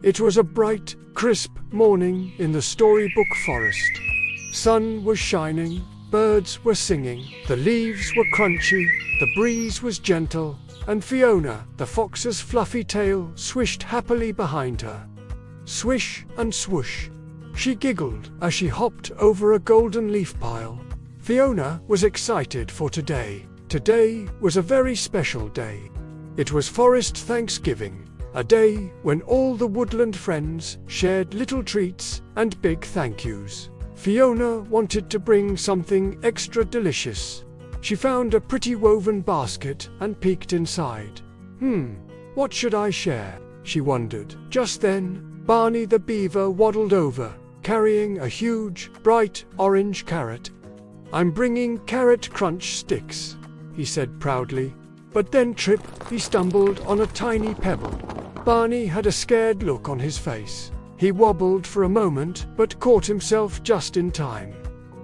It was a bright, crisp morning in the storybook forest. Sun was shining, birds were singing, the leaves were crunchy, the breeze was gentle, and Fiona, the fox's fluffy tail, swished happily behind her. Swish and swoosh. She giggled as she hopped over a golden leaf pile. Fiona was excited for today. Today was a very special day. It was Forest Thanksgiving, a day when all the woodland friends shared little treats and big thank yous. Fiona wanted to bring something extra delicious. She found a pretty woven basket and peeked inside. What should I share? She wondered. Just then, Barney the beaver waddled over, carrying a huge, bright orange carrot. "I'm bringing carrot crunch sticks," he said proudly. But then he stumbled on a tiny pebble. Barney had a scared look on his face. He wobbled for a moment, but caught himself just in time.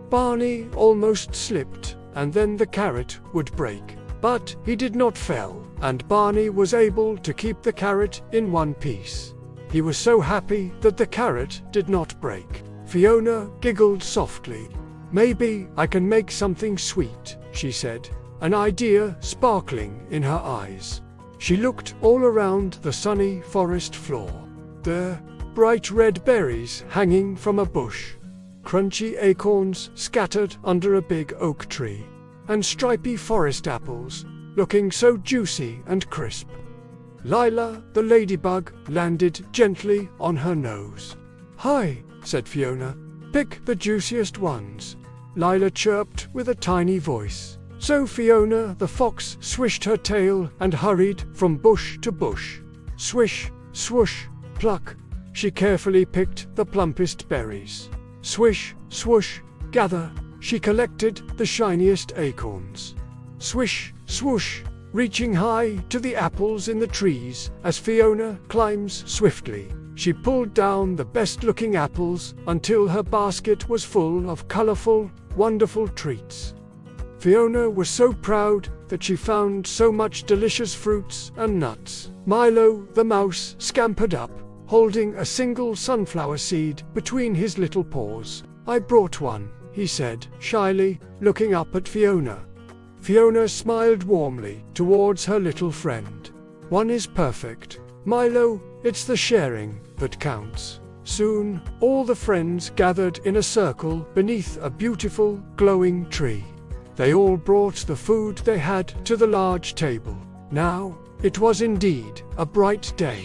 Barney almost slipped, and then the carrot would break. But he did not fall, and Barney was able to keep the carrot in one piece. He was so happy that the carrot did not break. Fiona giggled softly. "Maybe I can make something sweet," she said, an idea sparkling in her eyes. She looked all around the sunny forest floor. There, bright red berries hanging from a bush, crunchy acorns scattered under a big oak tree, and stripy forest apples, looking so juicy and crisp. Lila, the ladybug, landed gently on her nose. "Hi," said Fiona. "Pick the juiciest ones," Lila chirped with a tiny voice. So Fiona the fox swished her tail and hurried from bush to bush. Swish, swoosh, pluck. She carefully picked the plumpest berries. Swish, swoosh, gather. She collected the shiniest acorns. Swish, swoosh, reaching high to the apples in the trees as Fiona climbs swiftly. She pulled down the best-looking apples until her basket was full of colorful, wonderful treats. Fiona was so proud that she found so much delicious fruits and nuts. Milo the mouse scampered up, holding a single sunflower seed between his little paws. "I brought one," he said, shyly, looking up at Fiona. Fiona smiled warmly towards her little friend. "One is perfect, Milo, it's the sharing that counts." Soon, all the friends gathered in a circle beneath a beautiful, glowing tree. They all brought the food they had to the large table. Now, it was indeed a bright day.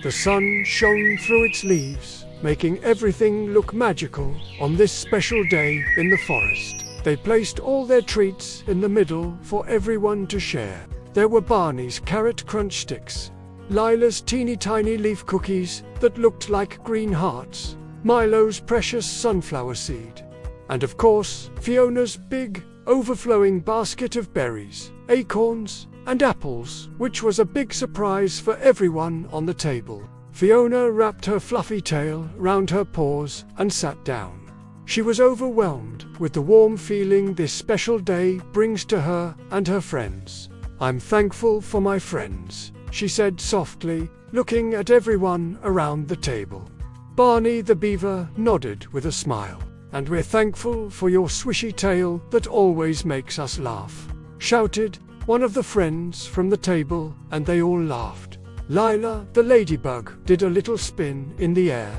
The sun shone through its leaves, making everything look magical on this special day in the forest. They placed all their treats in the middle for everyone to share. There were Barney's carrot crunch sticks, Lila's teeny tiny leaf cookies that looked like green hearts, Milo's precious sunflower seed, and of course, Fiona's big, overflowing basket of berries, acorns, and apples, which was a big surprise for everyone on the table. Fiona wrapped her fluffy tail round her paws and sat down. She was overwhelmed with the warm feeling this special day brings to her and her friends. "I'm thankful for my friends," she said softly, looking at everyone around the table. Barney the beaver nodded with a smile. "And we're thankful for your swishy tail that always makes us laugh," shouted one of the friends from the table, and they all laughed. Lila the ladybug did a little spin in the air.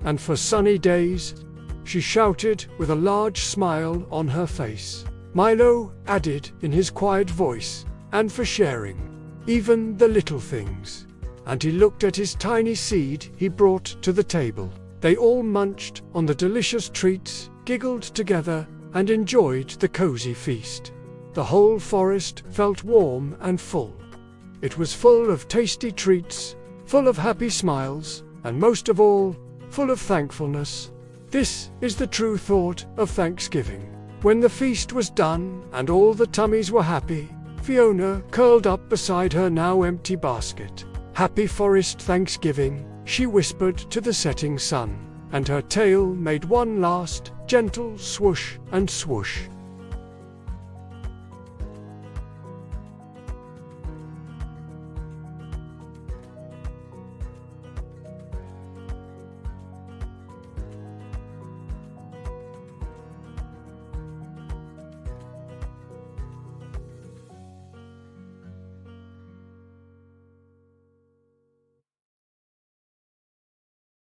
"And for sunny days," she shouted with a large smile on her face. Milo added in his quiet voice, "And for sharing, even the little things." And he looked at his tiny seed he brought to the table. They all munched on the delicious treats, giggled together, and enjoyed the cozy feast. The whole forest felt warm and full. It was full of tasty treats, full of happy smiles, and most of all, full of thankfulness. This is the true thought of Thanksgiving. When the feast was done and all the tummies were happy, Fiona curled up beside her now empty basket. "Happy Forest Thanksgiving," she whispered to the setting sun, and her tail made one last, gentle swoosh and swoosh.